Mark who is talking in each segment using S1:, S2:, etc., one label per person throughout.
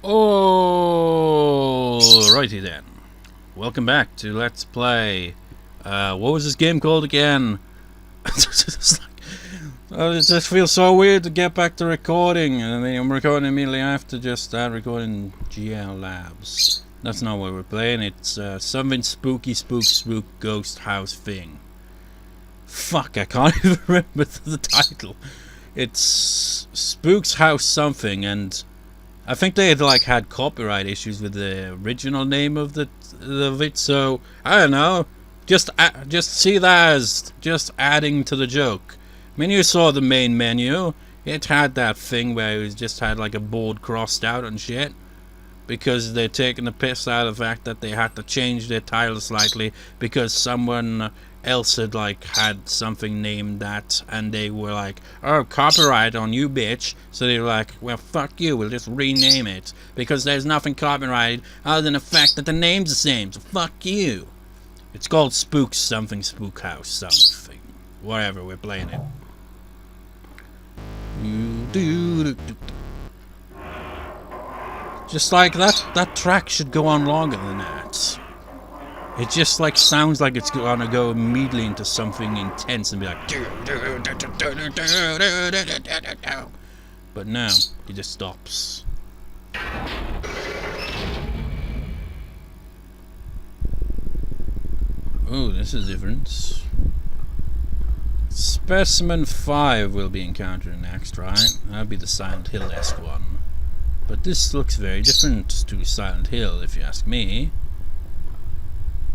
S1: Alrighty then. Welcome back to Let's Play. What was this game called again? It just feels so weird to get back to recording, and then I'm recording immediately after just start recording GL Labs. That's not what we're playing. It's something spooky, spook, ghost house thing. Fuck, I can't even remember the title. It's Spook's House something, and I think they had copyright issues with the original name of it, so I don't know. Just see that as just adding to the joke. When you saw the main menu, it had that thing where it just had like a board crossed out and shit, because they're taking the piss out of the fact that they had to change their title slightly because someone else had something named that, and they were like, oh, copyright on you, bitch. So they were like, well, fuck you, we'll just rename it because there's nothing copyrighted other than the fact that the name's the same, so fuck you. It's called Spooks something, Spook House something, whatever, we're playing it. Just like that track should go on longer than that. It just sounds like it's gonna go immediately into something intense and be like, but no, it just stops. Oh, this is different. Specimen 5 will be encountered next, right? That'll be the Silent Hill-esque one. But this looks very different to Silent Hill, if you ask me.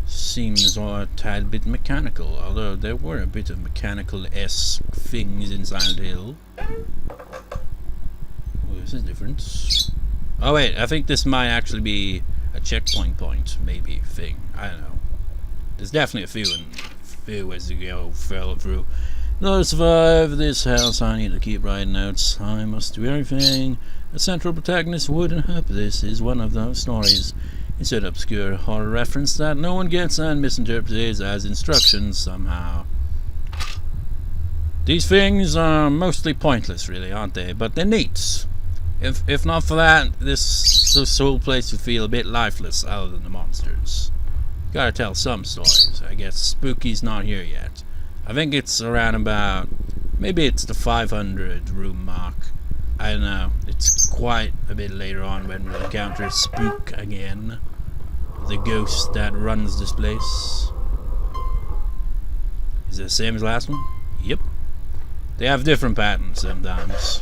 S1: Seems a tad bit mechanical, although there were a bit of mechanical-esque things in Silent Hill. Oh, this is different. Oh wait, I think this might actually be a checkpoint maybe, thing. I don't know. There's definitely a few as you go further through. In order to survive this house, I need to keep writing notes. I must do everything a central protagonist would, and hope this is one of those stories. It's an obscure horror reference that no one gets and misinterprets as instructions somehow. These things are mostly pointless, really, aren't they? But they're neat. If not for that, this whole place would feel a bit lifeless other than the monsters. Gotta tell some stories. I guess Spooky's not here yet. I think it's around about, maybe it's the 500 room mark. I don't know. It's quite a bit later on when we'll encounter Spook again. The ghost that runs this place. Is it the same as last one? Yep. They have different patterns sometimes.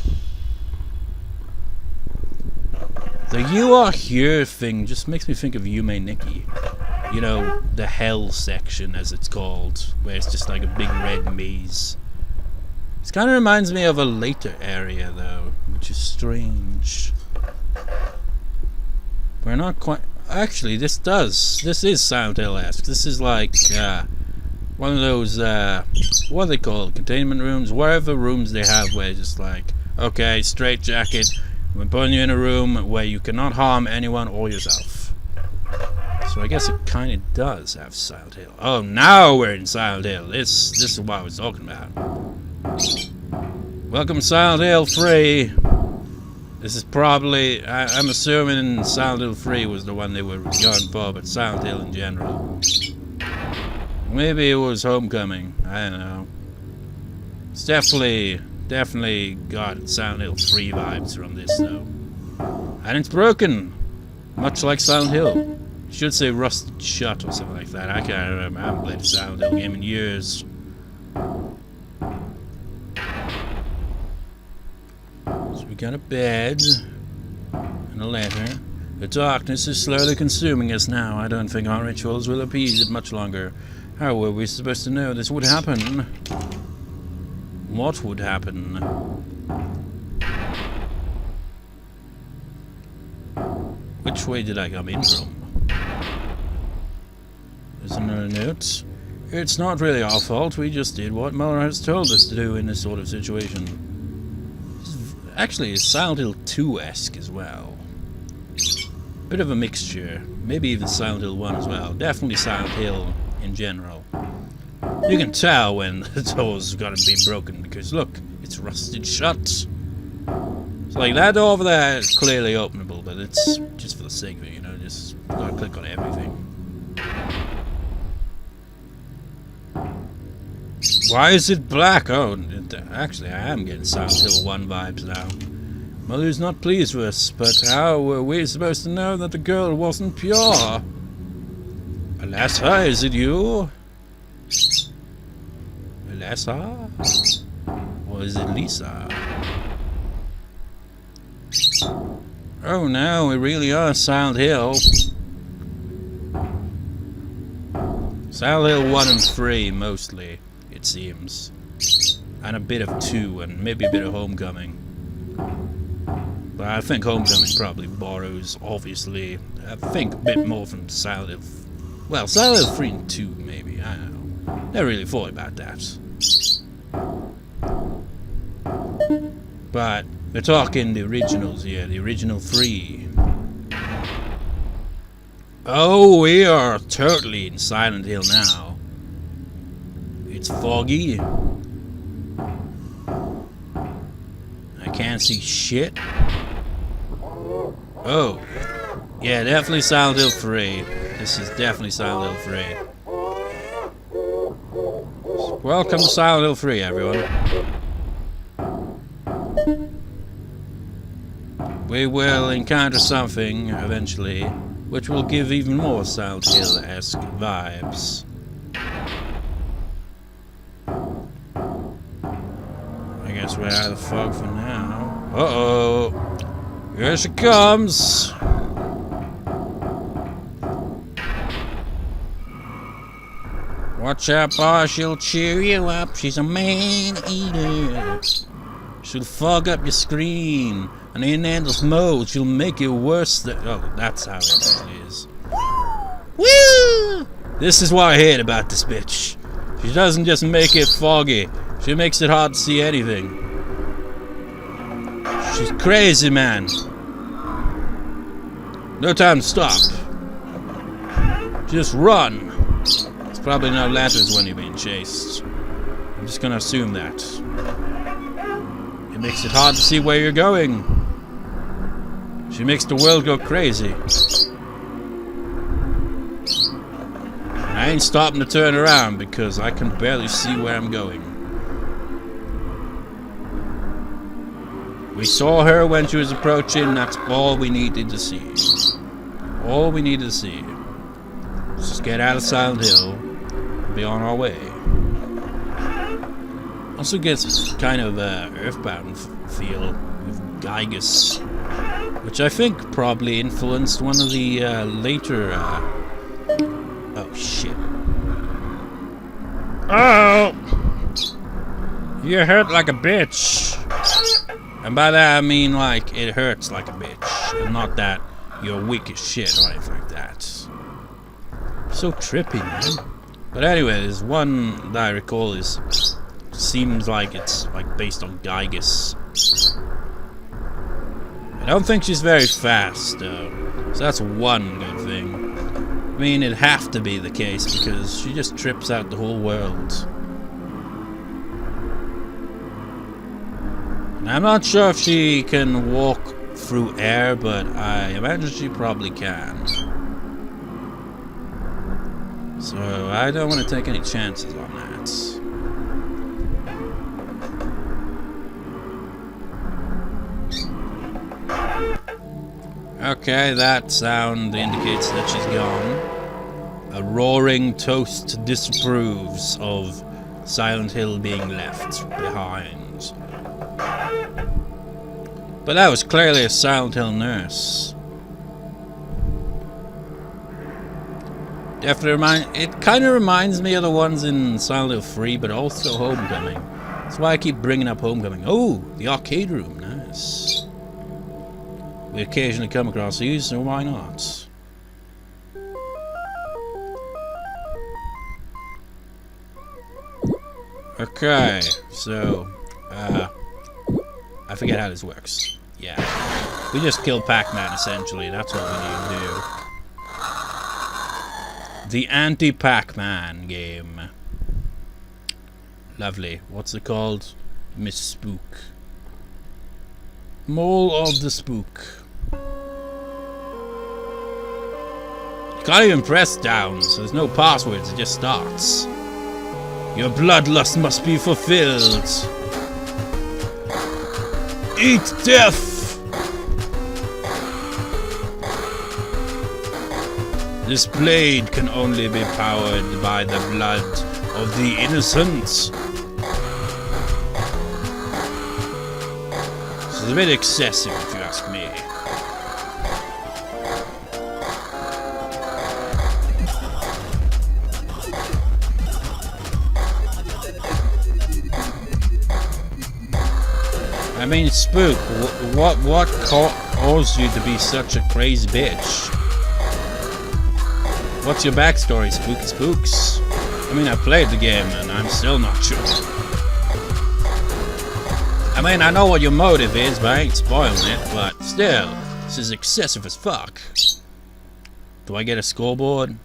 S1: The You Are Here thing just makes me think of Yume Nikki. You know, the hell section, as it's called, where it's just like a big red maze. This kind of reminds me of a later area, though, which is strange. We're not quite... Actually, this is Silent Hill-esque. This is like, one of those, what are they called? Containment rooms? Whatever rooms they have where it's just like, okay, straight jacket, we're putting you in a room where you cannot harm anyone or yourself. So I guess it kind of does have Silent Hill. Oh, now we're in Silent Hill. This is what I was talking about. Welcome Silent Hill 3. This is probably, I'm assuming Silent Hill 3 was the one they were going for, but Silent Hill in general. Maybe it was Homecoming. I don't know. It's definitely got Silent Hill 3 vibes from this, though. And it's broken, much like Silent Hill. Should say Rusted Shut or something like that. I can't remember. I haven't played a Silent Hill game in years. So we got a bed and a letter. The darkness is slowly consuming us now. I don't think our rituals will appease it much longer. How were we supposed to know this would happen? What would happen? Which way did I come in from? There's another note. It's not really our fault. We just did what Mother has told us to do in this sort of situation. Actually, it's Silent Hill 2-esque as well. Bit of a mixture. Maybe even Silent Hill 1 as well. Definitely Silent Hill in general. You can tell when the door's gotta be broken because look, it's rusted shut. So like that door over there is clearly openable, but it's just for the sake of it, you know, just gotta click on everything. Why is it black? Oh, actually I am getting Silent Hill 1 vibes now. Mother's not pleased with us, but how were we supposed to know that the girl wasn't pure? Alessa, is it you? Alessa? Or is it Lisa? Oh no, we really are Silent Hill. Silent Hill 1 and 3 mostly, it seems. And a bit of 2 and maybe a bit of Homecoming. But I think Homecoming probably borrows, obviously, I think a bit more from Silent Hill. Well, Silent Hill 3 and 2 maybe, I don't know. Never really thought about that. But we're talking the originals here, the original 3. Oh, we are totally in Silent Hill now. It's foggy. I can't see shit. Oh. Yeah, definitely Silent Hill 3. This is definitely Silent Hill 3. Welcome to Silent Hill 3, everyone. We will encounter something eventually, which will give even more Silent Hill-esque vibes. I guess we're out of the fog for now. Uh-oh! Here she comes! Watch out, boss, she'll cheer you up. She's a man-eater. She'll fog up your screen. And in endless mode, she'll make it worse than... Oh, that's how it actually is. Woo! This is what I hate about this bitch. She doesn't just make it foggy. She makes it hard to see anything. She's crazy, man. No time to stop. Just run. There's probably no letters when you're being chased. I'm just gonna assume that. It makes it hard to see where you're going. She makes the world go crazy. I ain't stopping to turn around because I can barely see where I'm going. We saw her when she was approaching, that's all we needed to see. All we needed to see. Let's just get out of Silent Hill and be on our way. Also gets kind of Earthbound feel with Geigus, which I think probably influenced one of the later... Oh, shit. Oh! You hurt like a bitch. And by that I mean, like, it hurts like a bitch. And not that you're weak as shit or anything like that. So trippy, man. But anyway, there's one that I recall is... Seems like it's, like, based on Geigus. I don't think she's very fast, though. So that's one good thing. I mean, it'd have to be the case, because she just trips out the whole world. And I'm not sure if she can walk through air, but I imagine she probably can. So, I don't want to take any chances on that. Okay, that sound indicates that she's gone. A roaring toast disapproves of Silent Hill being left behind. But that was clearly a Silent Hill nurse. It kind of reminds me of the ones in Silent Hill 3, but also Homecoming. That's why I keep bringing up Homecoming. Oh, the arcade room, nice. We occasionally come across these, so why not? Okay, so, I forget how this works. Yeah. We just kill Pac-Man, essentially. That's what we need to do. The anti-Pac-Man game. Lovely. What's it called? Miss Spook. Mole of the spook. You can't even press down, so there's no passwords, it just starts. Your bloodlust must be fulfilled. Eat death! This blade can only be powered by the blood of the innocent. So it's a bit excessive if you ask me. I mean, Spook, what caused you to be such a crazy bitch? What's your backstory, Spooky Spooks? I mean, I played the game and I'm still not sure. I mean, I know what your motive is, but I ain't spoiling it, but still, this is excessive as fuck. Do I get a scoreboard?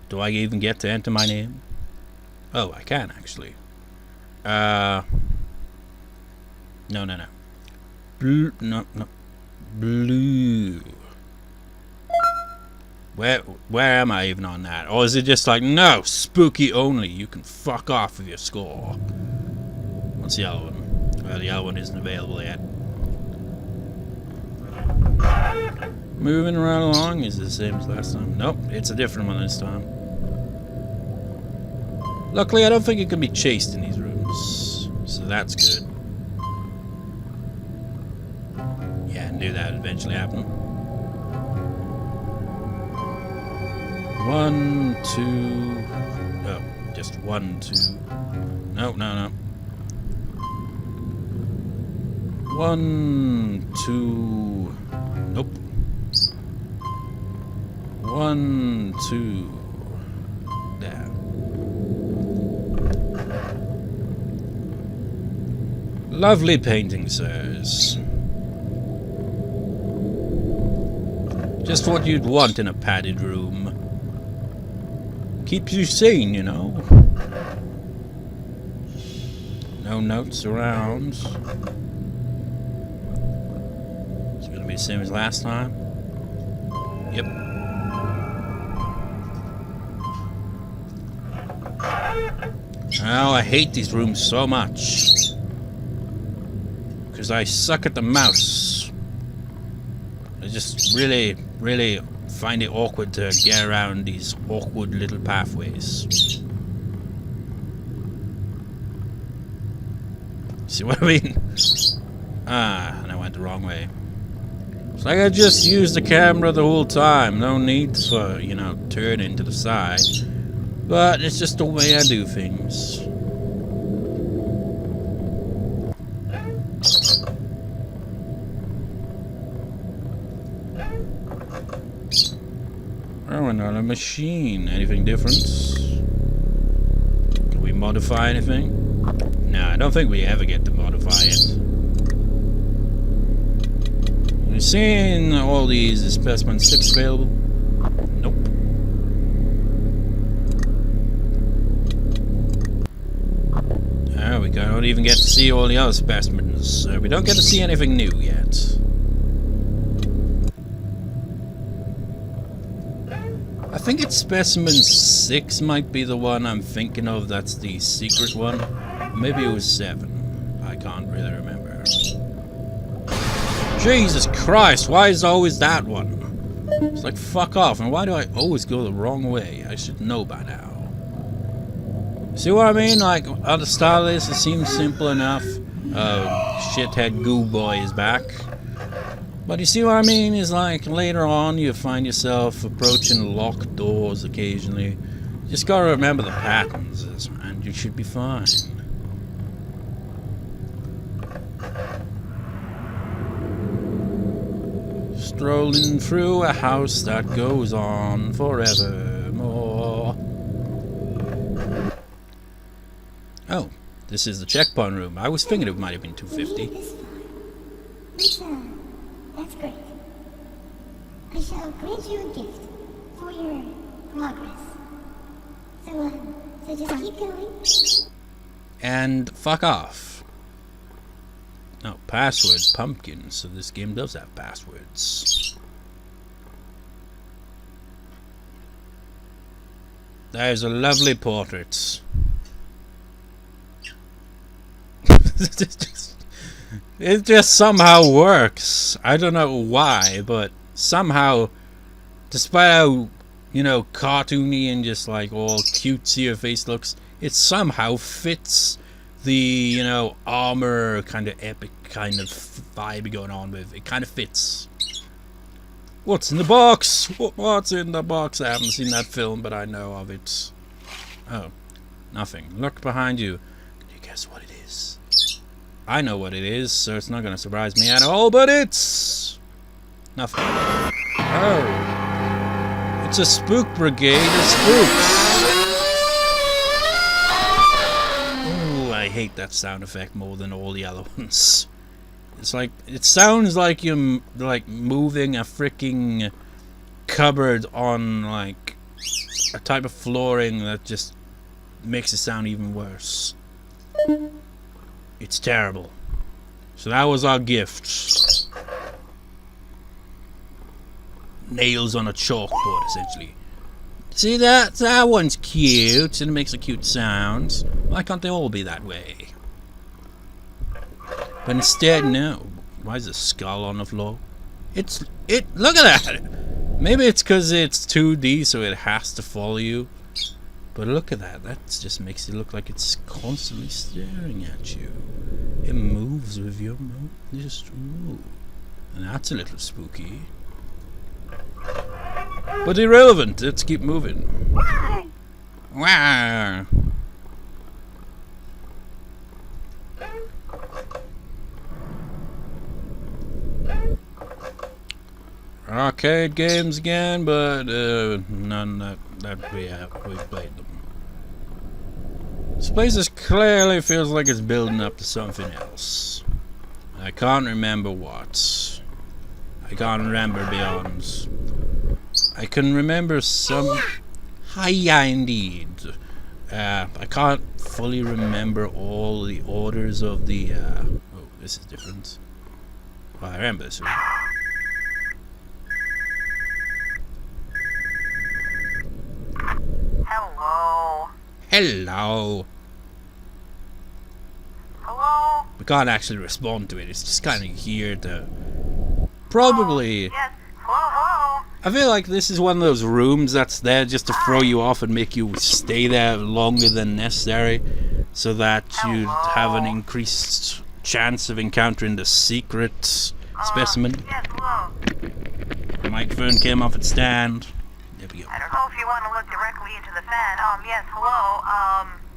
S1: Do I even get to enter my name? Oh, I can actually. No. Blue. No. Blue. Where am I even on that? Or is it just like, no, spooky only, you can fuck off with your score? What's the other one? Well, the other one isn't available yet. Moving right along, is it the same as last time? Nope, it's a different one this time. Luckily, I don't think you can be chased in these rooms, so that's good. Yeah, I knew that would eventually happen. 1, 2. Oh, just 1, 2. No. 1, 2. Nope. 1, 2. There. Lovely painting, sirs. Just what you'd want in a padded room. Keeps you sane, you know. No notes around. It's gonna be the same as last time. Yep. Oh, I hate these rooms so much. Because I suck at the mouse. I just really find it awkward to get around these awkward little pathways. See what I mean? Ah, and I went the wrong way. It's like I just used the camera the whole time. No need for, you know, turning to the side. But it's just the way I do things. Oh, another machine. Anything different? Can we modify anything? No, I don't think we ever get to modify it. We've seen all these specimen 6 available. Nope. Oh, we don't even get to see all the other specimens. We don't get to see anything new yet. I think it's specimen 6 might be the one I'm thinking of. That's the secret one. Maybe it was 7. I can't really remember. Jesus Christ, why is it always that one? It's like, fuck off, and why do I always go the wrong way? I should know by now. See what I mean? Like, at the start of this, it seems simple enough. Shithead Goo Boy is back. But you see what I mean? Is like, later on, you find yourself approaching locked doors occasionally. You just gotta remember the patterns, and you should be fine. Strolling through a house that goes on forevermore. Oh, this is the checkpoint room. I was thinking it might have been 250.
S2: That's great. I shall grant you a gift for your progress. So just keep going.
S1: And fuck off. No, password pumpkin. So this game does have passwords. There's a lovely portrait. It just somehow works. I don't know why, but somehow, despite how, you know, cartoony and just like all cutesy your face looks, it somehow fits the, you know, armor kind of epic kind of vibe going on with. It kind of fits. What's in the box? What's in the box? I haven't seen that film, but I know of it. Oh, nothing. Look behind you. Can you guess what it is? I know what it is, so it's not going to surprise me at all, but it's nothing. Oh, it's a spook brigade of spooks. Ooh, I hate that sound effect more than all the other ones. It's like, it sounds like you're like moving a freaking cupboard on like a type of flooring that just makes it sound even worse. It's terrible. So that was our gift. Nails on a chalkboard, essentially. See that? That one's cute and it makes a cute sound. Why can't they all be that way? But instead, no. Why is a skull on the floor? Look at that! Maybe it's because it's 2D, so it has to follow you. But look at that. That just makes it look like it's constantly staring at you. It moves with your mouth. Just move. And that's a little spooky. But irrelevant. Let's keep moving. Wow. Arcade games again, but none that we've played them. This place is clearly feels like it's building up to something else. I can't remember what. I can't remember beyond. I can remember some. Hiya, indeed. I can't fully remember all the orders of the. Oh, this is different. Well, I remember this one.
S3: Hello.
S1: Hello.
S3: Hello.
S1: We can't actually respond to it. It's just kind of here to. Probably.
S3: Yes. Hello.
S1: I feel like this is one of those rooms that's there just to throw you off and make you stay there longer than necessary, so that you have an increased chance of encountering the secret specimen.
S3: Yes. Hello.
S1: The microphone came off its stand. There we go.
S3: I don't know if you want to look directly into the fan. Yes. Hello.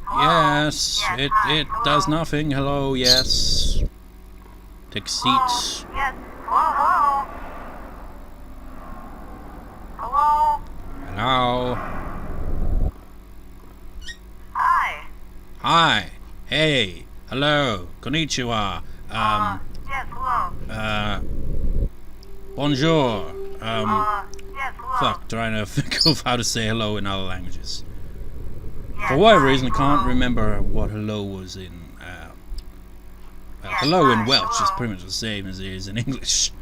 S3: Hello.
S1: Yes,
S3: Yes,
S1: it
S3: hi,
S1: does
S3: hello.
S1: nothing. Hello, yes. Take a seat.
S3: Yes. Hello. Hello. Hello.
S1: Hello.
S3: Hi.
S1: Hi. Hey. Hello. Konnichiwa.
S3: Yes. Hello.
S1: Bonjour.
S3: Yes. Hello.
S1: Fuck, trying to think of how to say hello in other languages.
S3: Yes,
S1: For whatever
S3: hi,
S1: reason, I can't
S3: hello.
S1: remember what hello was in.
S3: Yes,
S1: Hello in
S3: hi,
S1: Welsh is
S3: hello.
S1: pretty much the same as it is in English.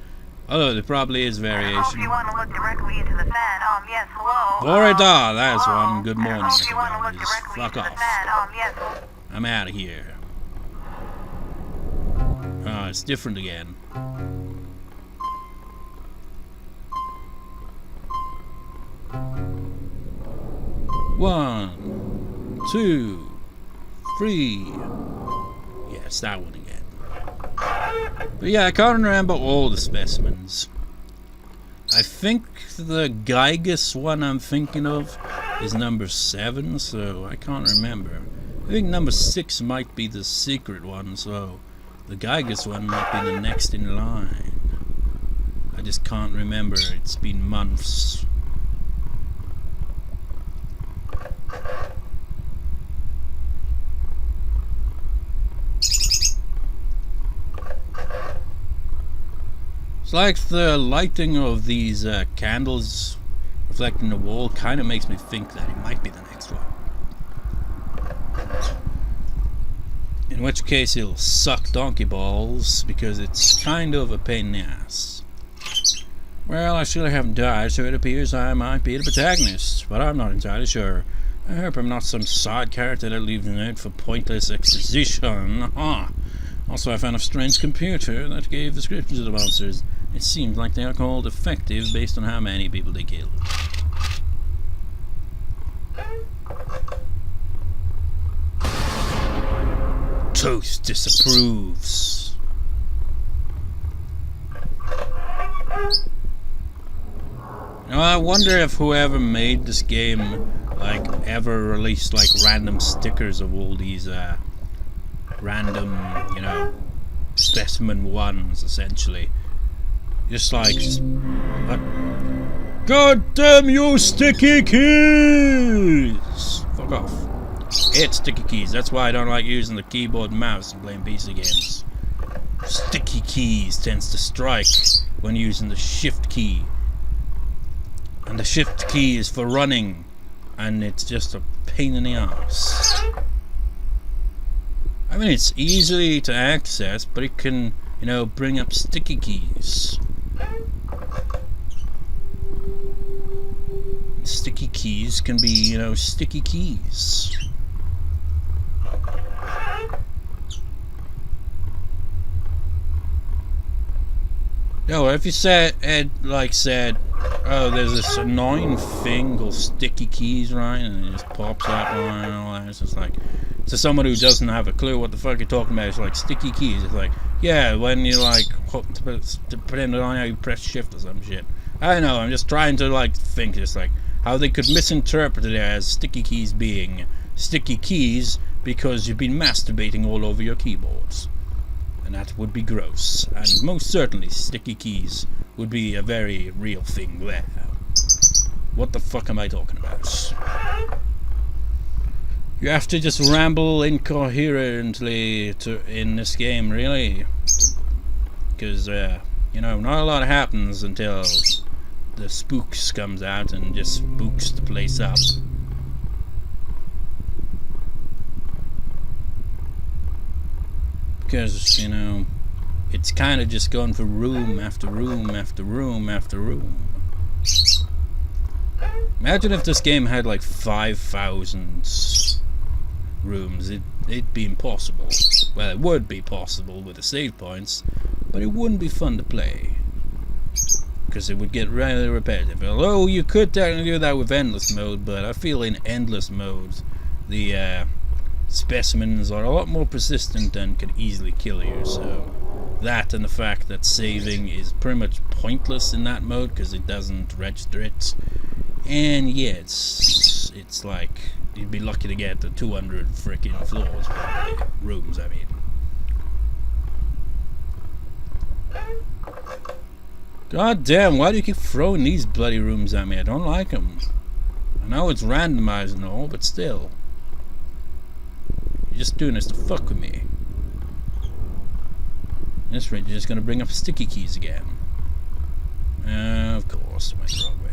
S1: Although there probably is
S3: I don't know if
S1: variation.
S3: you want to look directly into the fan. Yes. Hello.
S1: Florida, that's
S3: hello.
S1: one. Good
S3: I
S1: morning,
S3: don't know if you want to look
S1: everybody. Just
S3: directly
S1: fuck
S3: into the
S1: off.
S3: fan. Yes.
S1: I'm out of here. Oh, it's different again. One, two, three. Yeah, it's that one again. But yeah, I can't remember all the specimens. I think the Gygus one I'm thinking of is number 7, so I can't remember. I think number 6 might be the secret one, so the Gygus one might be the next in line. I just can't remember, it's been months. It's like the lighting of these candles reflecting the wall kind of makes me think that it might be the next one. In which case he'll suck donkey balls, because it's kind of a pain in the ass. Well, I still haven't died, so it appears I might be the protagonist, but I'm not entirely sure. I hope I'm not some side character that leaves a note for pointless exposition. Also, I found a strange computer that gave descriptions of the monsters. It seems like they are called effective based on how many people they kill. Toast disapproves. Now, I wonder if whoever made this game, like, ever released, like, random stickers of all these, random, you know, specimen ones, essentially. Just like, what? God damn you, sticky keys! Fuck off. It's sticky keys. That's why I don't like using the keyboard and mouse and playing PC games. Sticky keys tends to strike when using the shift key. And the shift key is for running. And it's just a pain in the ass. I mean, it's easy to access, but it can, you know, bring up sticky keys. Sticky keys can be, you know, sticky keys. No, if you said, oh, there's this annoying thing called sticky keys, right? And it just pops up and all that. It's just like, to someone who doesn't have a clue what the fuck you're talking about, it's like sticky keys. It's like, yeah, when you like, depending on how you press shift or some shit. I don't know, I'm just trying to like think, just like, how they could misinterpret it as sticky keys being sticky keys because you've been masturbating all over your keyboards. And that would be gross. And most certainly sticky keys would be a very real thing there. What the fuck am I talking about? You have to just ramble incoherently in this game, really. Because, you know, not a lot happens until the spooks comes out and just spooks the place up. Because, you know, it's kind of just going for room after room after room after room. Imagine if this game had like 5,000 rooms. It'd be impossible. Well, it would be possible with the save points, but it wouldn't be fun to play. Because it would get really repetitive. Although you could technically do that with endless mode, but I feel in endless mode, the specimens are a lot more persistent and can easily kill you, so that and the fact that saving is pretty much pointless in that mode because it doesn't register it. And yeah, it's like you'd be lucky to get the 200 freaking floors, probably. Rooms, I mean. God damn, why do you keep throwing these bloody rooms at me? I don't like them. I know it's randomized and all, but still. You're just doing this to fuck with me. At this rate, you're just gonna bring up sticky keys again. Of course, I went the wrong way.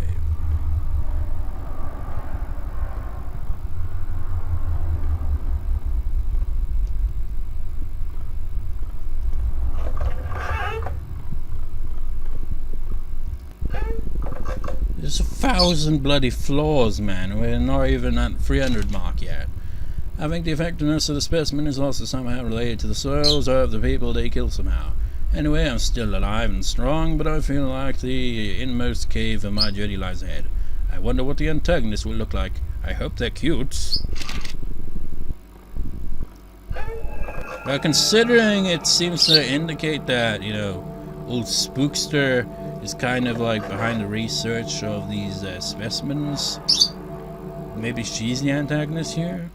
S1: There's 1,000 bloody floors, man. We're not even at 300 mark yet. I think the effectiveness of the specimen is also somehow related to the souls of the people they kill somehow. Anyway, I'm still alive and strong, but I feel like the inmost cave of my journey lies ahead. I wonder what the antagonists will look like. I hope they're cute. Well, considering it seems to indicate that, you know, old Spookster is kind of like behind the research of these specimens. Maybe she's the antagonist here?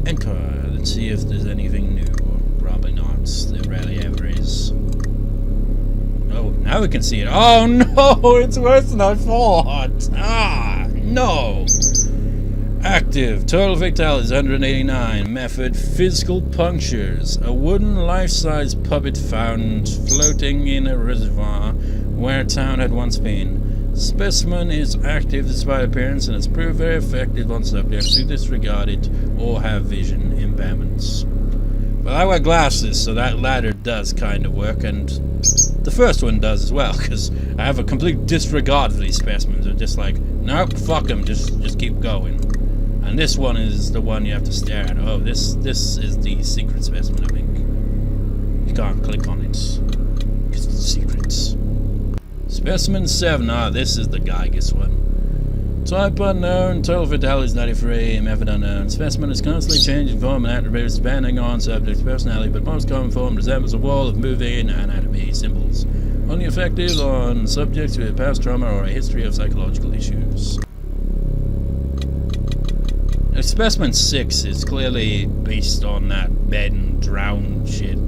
S1: Enter. Let's see if there's anything new. Probably not. There rarely ever is. Oh, now we can see it. Oh no! It's worse than I thought! Ah! No! Active. Total fatalities 189. Method physical punctures. A wooden life-size puppet found floating in a reservoir where a town had once been. Specimen is active despite appearance and has proved very effective on subjects who disregard it or have vision impairments. Well, I wear glasses, so that latter does kind of work, and the first one does as well, because I have a complete disregard for these specimens. I'm just like, nope, fuck them, just keep going. And this one is the one you have to stare at. Oh, this is the secret specimen, I think. You can't click on it, because it's secrets. Specimen 7, this is the Geigus one. Type unknown, total fatality is 93, method unknown. Specimen is constantly changing form and attributes depending on subject's personality, but most common form resembles a wall of moving anatomy symbols. Only effective on subjects with past trauma or a history of psychological issues. Now, Specimen 6 is clearly based on that bed and drown shit.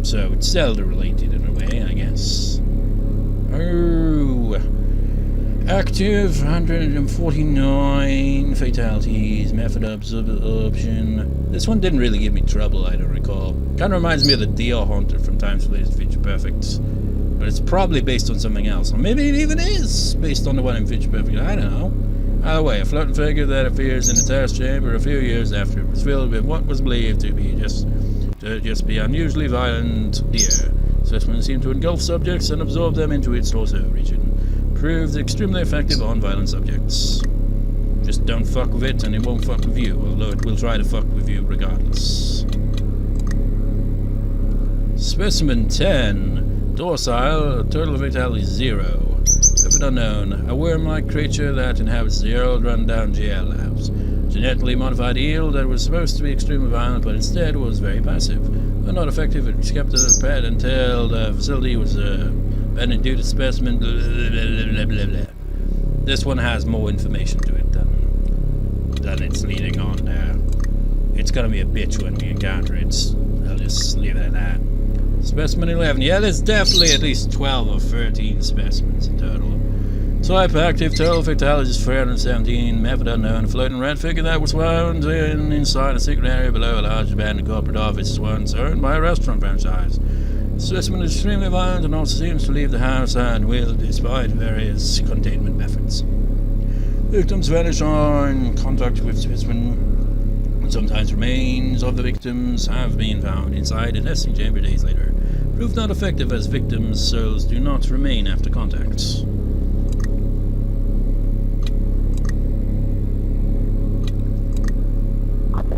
S1: So it's Zelda related in a way, I guess. Oh, active 149 fatalities, method absorption. This one didn't really give me trouble, I don't recall. Kind of reminds me of the Deer Haunter from Times Related to Feature Perfect. But it's probably based on something else. Or maybe it even is based on the one in Feature Perfect, I don't know. Either way, a floating figure that appears in a test chamber a few years after it was filled with what was believed to just be unusually violent deer. Specimens seem to engulf subjects and absorb them into its torso region. Proved extremely effective on violent subjects. Just don't fuck with it and it won't fuck with you, although it will try to fuck with you regardless. Specimen 10. Dorsile, total fatality 0. Method unknown. A worm-like creature that inhabits the old run-down GL labs. Genetically modified eel that was supposed to be extremely violent, but instead was very passive. Though not effective, it was kept as a pet until the facility was abandoned due to specimen. Blah, blah, blah, blah, blah. This one has more information to it than it's leading on there. It's gonna be a bitch when we encounter it. I'll just leave it at that. Specimen 11. Yeah, there's definitely at least 12 or 13 specimens in total. Type active, total fatalities 417, method unknown, floating red figure that was wound inside a secret area below a large abandoned corporate office once owned by a restaurant franchise. The specimen is extremely violent and also seems to leave the house at will despite various containment methods. Victims vanish on contact with specimen. Sometimes remains of the victims have been found inside a testing chamber days later. Proof not effective as victims' souls do not remain after contact.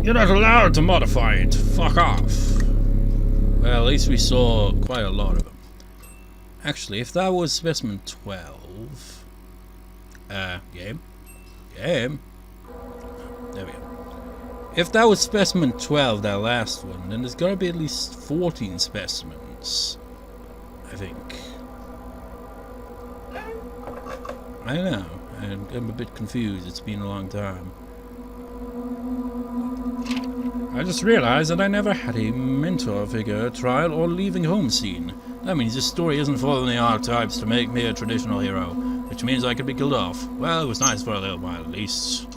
S1: You're not allowed to modify it. Fuck off. Well, at least we saw quite a lot of them. Actually, if that was specimen 12... game? There we go. If that was specimen 12, that last one, then there's gotta be at least 14 specimens. I think. I don't know. I'm a bit confused. It's been a long time. I just realized that I never had a mentor figure, trial, or leaving home scene. That means this story isn't following the archetypes to make me a traditional hero, which means I could be killed off. Well, it was nice for a little while at least.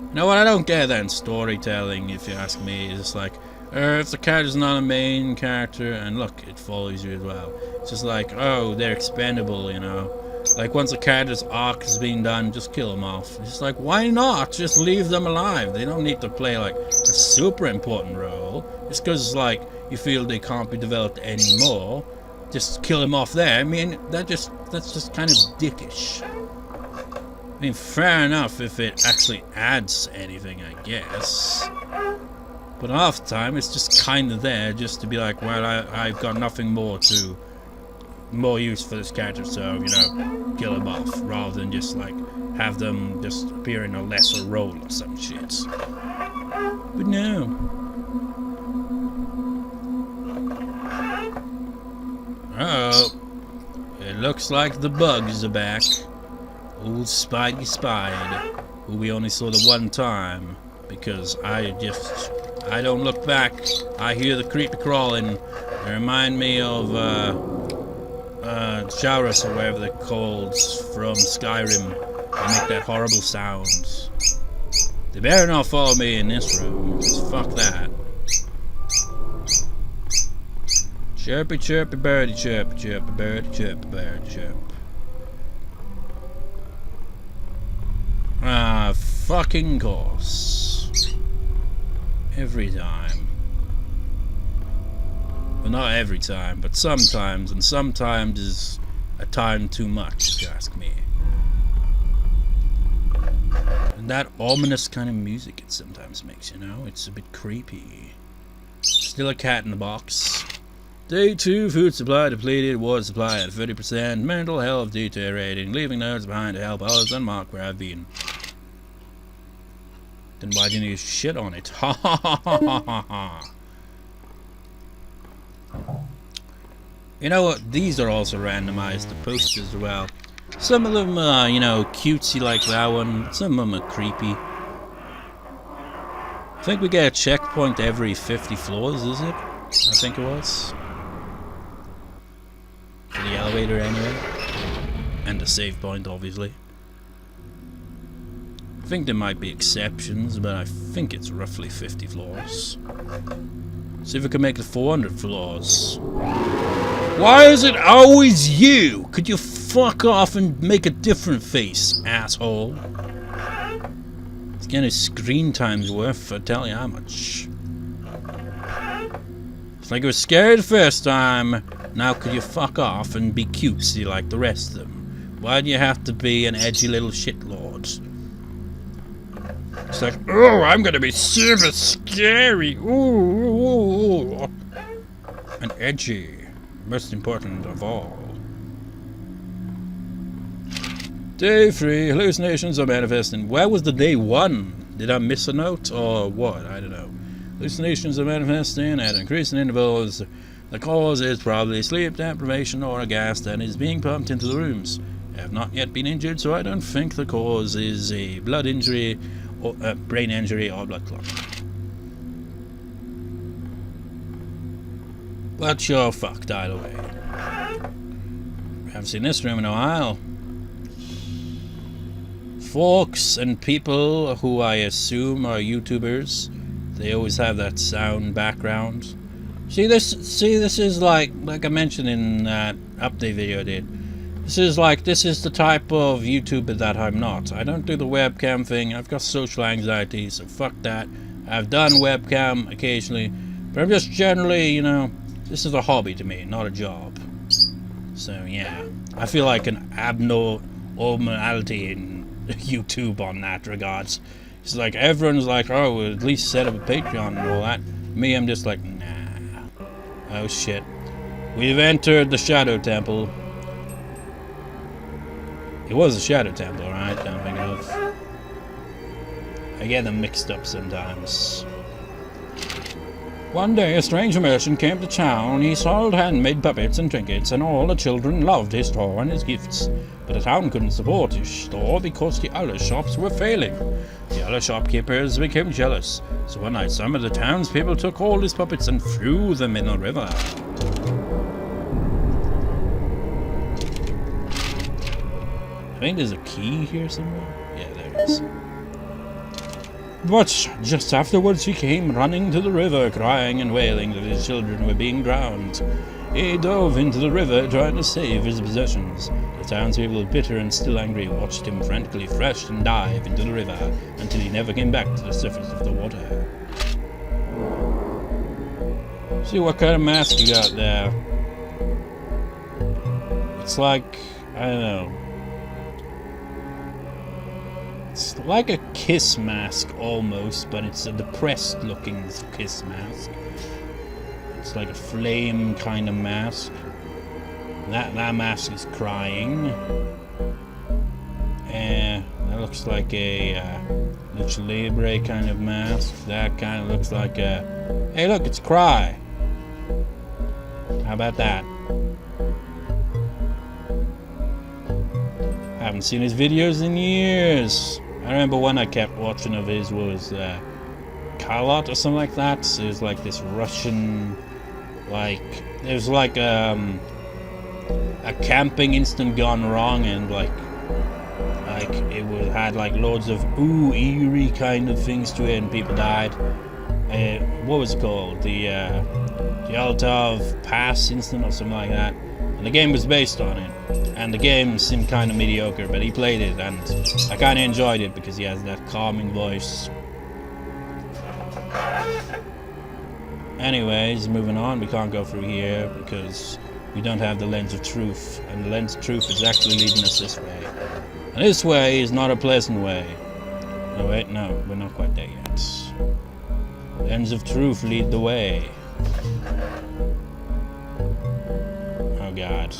S1: You know what, I don't get that in storytelling, if you ask me. It's like, if the character's not a main character, and look, it follows you as well. It's just like, oh, they're expendable, you know. Like, once a character's arc has been done, just kill them off. It's just like, why not? Just leave them alive. They don't need to play, like, a super important role. Just because, like, you feel they can't be developed anymore. Just kill them off there. I mean, that's just kind of dickish. I mean, fair enough if it actually adds anything, I guess. But half the time, it's just kind of there just to be like, well, I've got nothing more use for this character, so, you know, kill him off, rather than just, like, have them just appear in a lesser role or some shit. But no. Uh-oh. It looks like the bugs are back. Old Spidey Spide, who we only saw the one time, because I don't look back. I hear the creepy crawling. They remind me of, Chaurus or whatever they're called from Skyrim. They make that horrible sound. They better not follow me in this room, because fuck that. Chirpy chirpy birdie chirpy chirpy birdie chirpy birdie chirp. Ah, fucking course. Every time. Well, not every time, but sometimes, and sometimes is a time too much, if you ask me. And that ominous kind of music it sometimes makes, you know? It's a bit creepy. Still a cat in the box. Day 2, food supply depleted, water supply at 30%, mental health deteriorating, leaving notes behind to help others unmark where I've been. Then why didn't you shit on it? Ha ha ha ha ha ha. You know what? These are also randomized, the posters as well. Some of them are, you know, cutesy like that one. Some of them are creepy. I think we get a checkpoint every 50 floors, is it? I think it was. For the elevator anyway. And the save point, obviously. I think there might be exceptions, but I think it's roughly 50 floors. See if we can make it 400 floors. Why is it always you? Could you fuck off and make a different face, asshole? It's getting screen time's worth, I tell you how much. It's like you were scared the first time. Now could you fuck off and be cutesy like the rest of them? Why do you have to be an edgy little shitlord? It's like, oh, I'm gonna be super scary. Ooh. And edgy. Most important of all. Day 3, hallucinations are manifesting. Where was the day 1? Did I miss a note or what? I don't know. Hallucinations are manifesting at increasing intervals. The cause is probably sleep deprivation or a gas that is being pumped into the rooms. I have not yet been injured, so I don't think the cause is a blood injury or brain injury or blood clot. But you're fucked either way. We haven't seen this room in a while. Folks and people who I assume are YouTubers, they always have that sound background. See this is like I mentioned in that update video I did. This is the type of YouTuber that I'm not. I don't do the webcam thing. I've got social anxiety, so fuck that. I've done webcam occasionally, but I'm just generally, you know, this is a hobby to me, not a job. So yeah, I feel like an abnormality in YouTube on that regards. It's like everyone's like, oh, we'll at least set up a Patreon and all that. Me, I'm just like, nah. Oh shit. We've entered the Shadow Temple. It was the Shadow Temple, right? Don't think of. I get them mixed up sometimes. One day a strange merchant came to town. He sold handmade puppets and trinkets, and all the children loved his store and his gifts. But the town couldn't support his store because the other shops were failing. The other shopkeepers became jealous, so one night some of the townspeople took all his puppets and threw them in the river. I think there's a key here somewhere. Yeah, there it is. But just afterwards he came running to the river, crying and wailing that his children were being drowned. He dove into the river, trying to save his possessions. The townspeople, bitter and still angry, watched him frantically thrash and dive into the river until he never came back to the surface of the water. See what kind of mask you got there. It's like, I don't know. It's like a kiss mask almost, but it's a depressed looking kiss mask. It's like a flame kind of mask. That mask is crying. That looks like a Lucha Libre kind of mask. That kind of looks like a... Hey look, it's Cry. How about that? I haven't seen his videos in years. I remember one I kept watching of his was Karlot or something like that. So it was like this Russian, like, it was like a camping incident gone wrong, and like it had like loads of eerie kind of things to it, and people died. What was it called? The Altov Pass incident or something like that. And the game was based on it. and the game seemed kind of mediocre, but he played it and I kind of enjoyed it because he has that calming voice. Anyways, moving on, we can't go through here because we don't have the lens of truth, and the lens of truth is actually leading us this way. And this way is not a pleasant way. Oh wait, no, we're not quite there yet. Lens of truth lead the way. Oh god.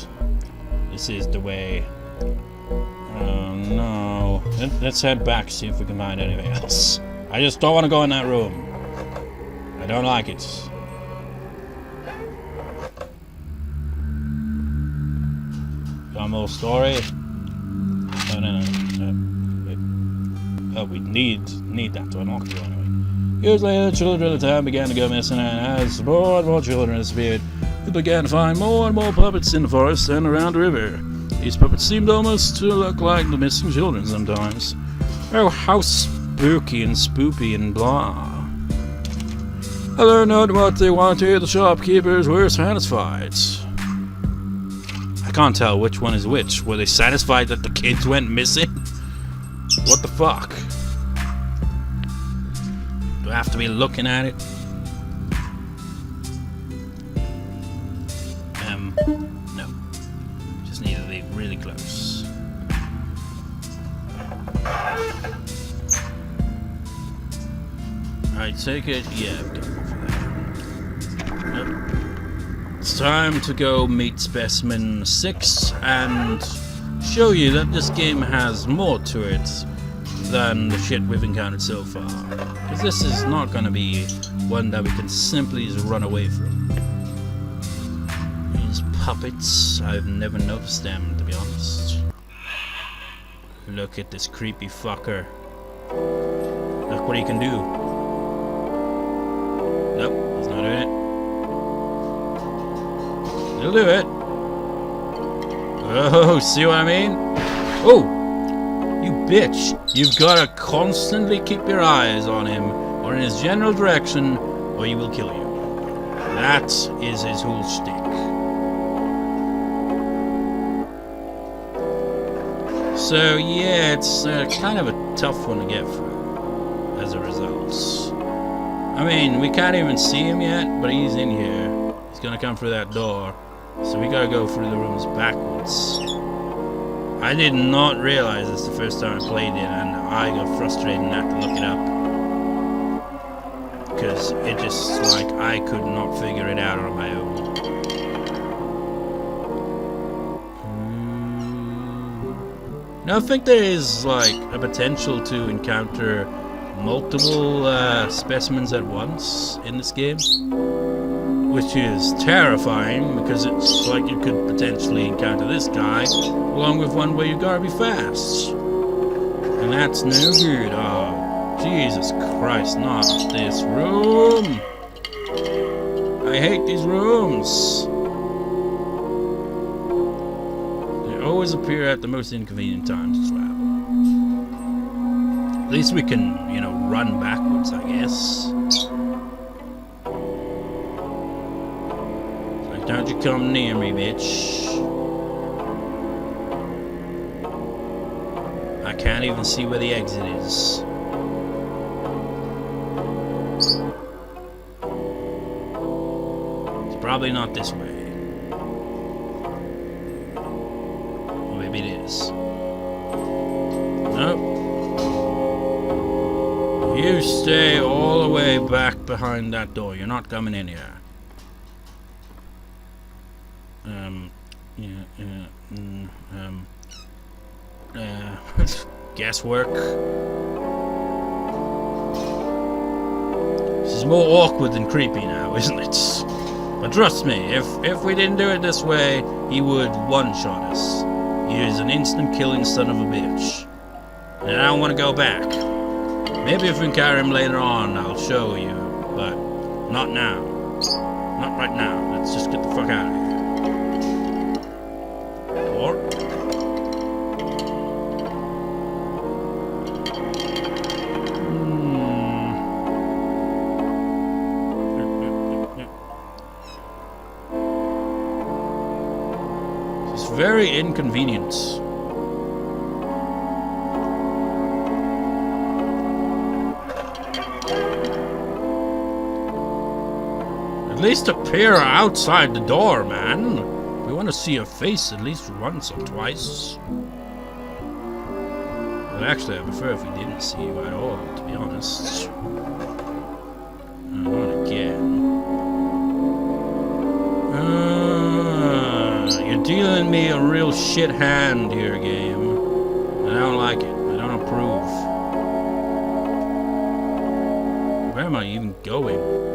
S1: This is the way. Oh no. Let's head back, see if we can find anything else. I just don't want to go in that room. I don't like it. Got more story? Oh no. Oh, we need that to unlock it anyway. Years later, the children of the town began to go missing, and as more and more children disappeared, we began to find more and more puppets in the forest and around the river. These puppets seemed almost to look like the missing children sometimes. Oh, how spooky and spoopy and blah. I learned not what they wanted, the shopkeepers were satisfied. I can't tell which one is which. Were they satisfied that the kids went missing? What the fuck? Do I have to be looking at it? No. Just need to be really close. I take it, yeah, I'm done for that. Nope. It's time to go meet Specimen 6 and show you that this game has more to it than the shit we've encountered so far. Because this is not going to be one that we can simply just run away from. These puppets, I've never noticed them, to be honest. Look at this creepy fucker. Look what he can do. Nope, he's not doing it. He'll do it. Oh, see what I mean? Oh, you bitch. You've got to constantly keep your eyes on him or in his general direction or he will kill you. That is his whole shtick. So yeah, it's kind of a tough one to get through as a result. I mean, we can't even see him yet, but he's in here. He's gonna come through that door. So we gotta go through the rooms backwards. I did not realize this the first time I played it, and I got frustrated and had to look it up. Because it just, like, I could not figure it out on my own. Now I think there is, like, a potential to encounter multiple specimens at once in this game. Which is terrifying, because it's like you could potentially encounter this guy, along with one where you gotta be fast. And that's no good. Oh, Jesus Christ, not this room! I hate these rooms! They always appear at the most inconvenient times to travel. At least we can, you know, run backwards, I guess. Don't you come near me, bitch. I can't even see where the exit is. It's probably not this way. Or maybe it is. Nope. You stay all the way back behind that door. You're not coming in here. Guesswork. This is more awkward than creepy now, isn't it? But trust me, if we didn't do it this way, he would one-shot us. He is an instant-killing son of a bitch. And I don't want to go back. Maybe if we encounter him later on, I'll show you. But not now. Not right now. Let's just get the fuck out of here. Or... very inconvenient. At least appear outside the door, man. We want to see your face at least once or twice. But actually, I prefer if we didn't see you at all, to be honest. Not again. You're dealing me a real shit hand here, game. I don't like it. I don't approve. Where am I even going?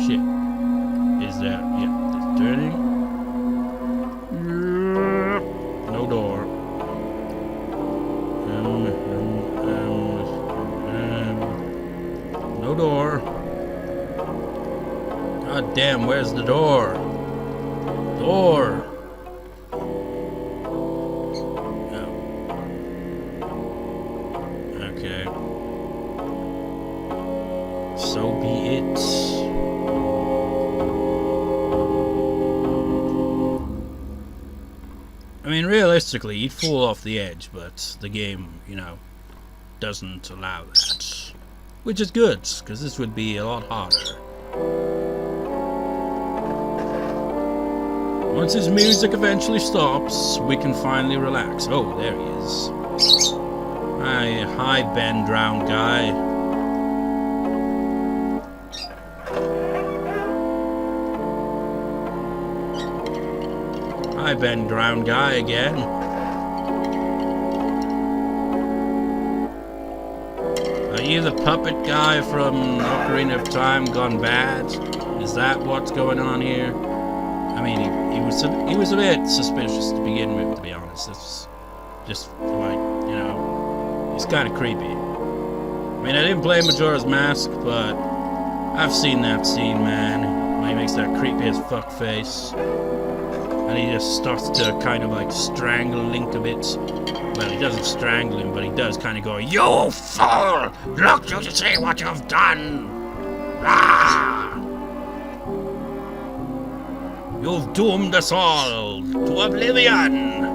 S1: Shit. Is that, yeah, that's turning. No door. No door. God damn, where's the door? Door. Oh. Okay. So be it. I mean, realistically, you'd fall off the edge, but the game, you know, doesn't allow that. Which is good, because this would be a lot harder. Once his music eventually stops, we can finally relax. Oh, there he is. Hi, Ben, drowned guy. Hi, Ben, drowned guy again. Are you the puppet guy from Ocarina of Time gone bad? Is that what's going on here? I mean, he was a bit suspicious to begin with, to be honest. It's just like, you know, he's kind of creepy. I mean, I didn't play Majora's Mask, but I've seen that scene, man, when he makes that creepy as fuck face. And he just starts to kind of like strangle Link a bit. Well, he doesn't strangle him, but he does kind of go, "You fool! Look, you see what you've done! Ah! You've doomed us all to oblivion!"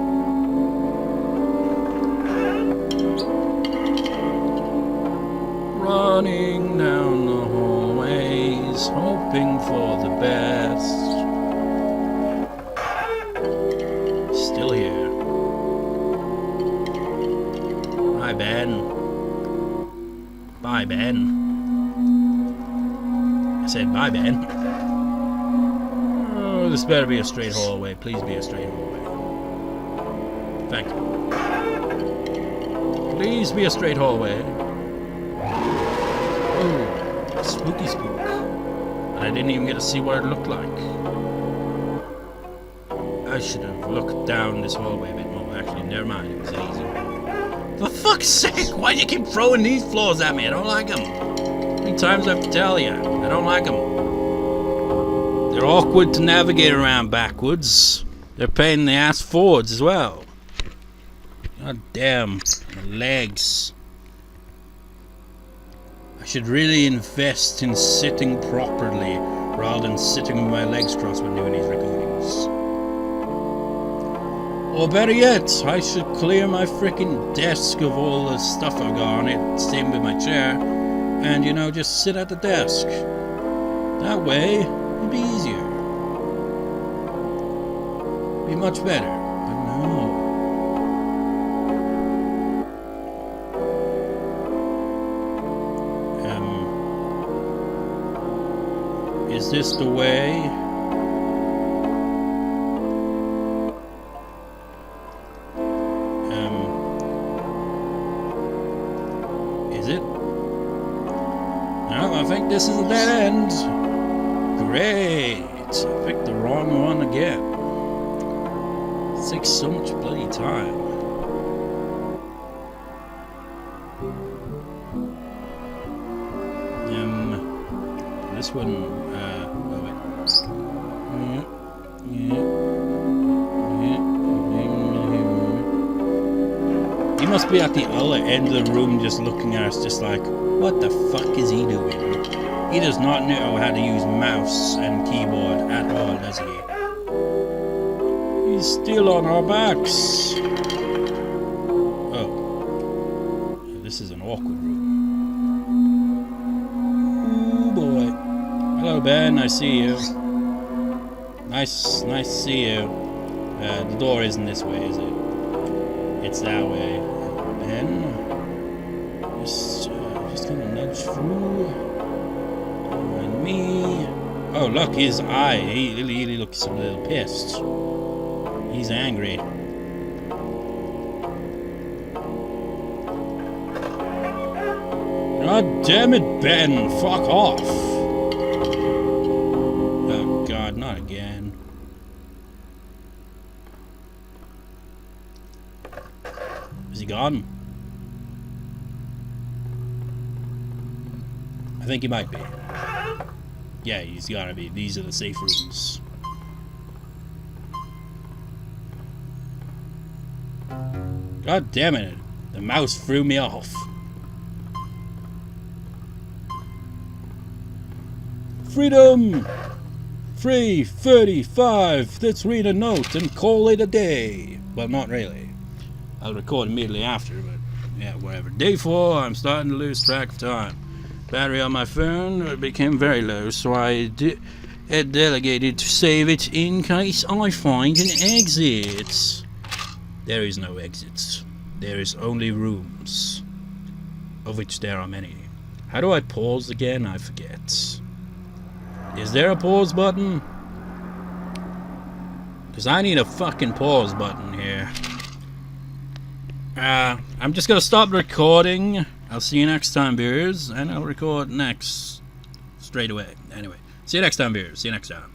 S1: Running down the hallways, hoping for the best. Still here. Hi, Ben. Bye, Ben. I said bye, Ben. Oh, this better be a straight hallway. Please be a straight hallway. Thank you. Please be a straight hallway. Oh, spooky spook. I didn't even get to see what it looked like. I should have looked down this hallway a bit more. Actually, never mind. It was easy. For fuck's sake, why do you keep throwing these floors at me? I don't like them. How many times do I have to tell you? I don't like them. They're awkward to navigate around backwards. They're a pain in the ass forwards as well. God damn. My legs. I should really invest in sitting properly rather than sitting with my legs crossed when doing these recordings. Or better yet, I should clear my freaking desk of all the stuff I've got on it, same with my chair, and, you know, just sit at the desk. That way, it'd be easier. Be much better, but no. Is this the way? Is it? No, I think this is a dead end. Great. I picked the wrong one again. It takes so much bloody time. This one, oh wait. Even must be at the other end of the room just looking at us, just like, what the fuck is he doing? He does not know how to use mouse and keyboard at all, does he? He's still on our backs. Oh. This is an awkward room. Ooh, boy. Hello, Ben. I see you. Nice to see you. The door isn't this way, is it? It's that way. Ben, just gonna nudge through. And me. Oh, look, his eye. He looks a little pissed. He's angry. God damn it, Ben! Fuck off! Oh God, not again. Is he gone? I think he might be. Yeah, he's gotta be. These are the safe rooms. God damn it. The mouse threw me off. Freedom! 3:35. Let's read a note and call it a day. Well, not really. I'll record immediately after, but yeah, whatever. Day 4, I'm starting to lose track of time. Battery on my phone became very low, so I delegated to save it in case I find an exit. There is no exits. There is only rooms, of which there are many. How do I pause again? I forget. Is there a pause button? Because I need a fucking pause button here. I'm just gonna stop recording. I'll see you next time, beers, and I'll record next straight away. Anyway, see you next time, beers. See you next time.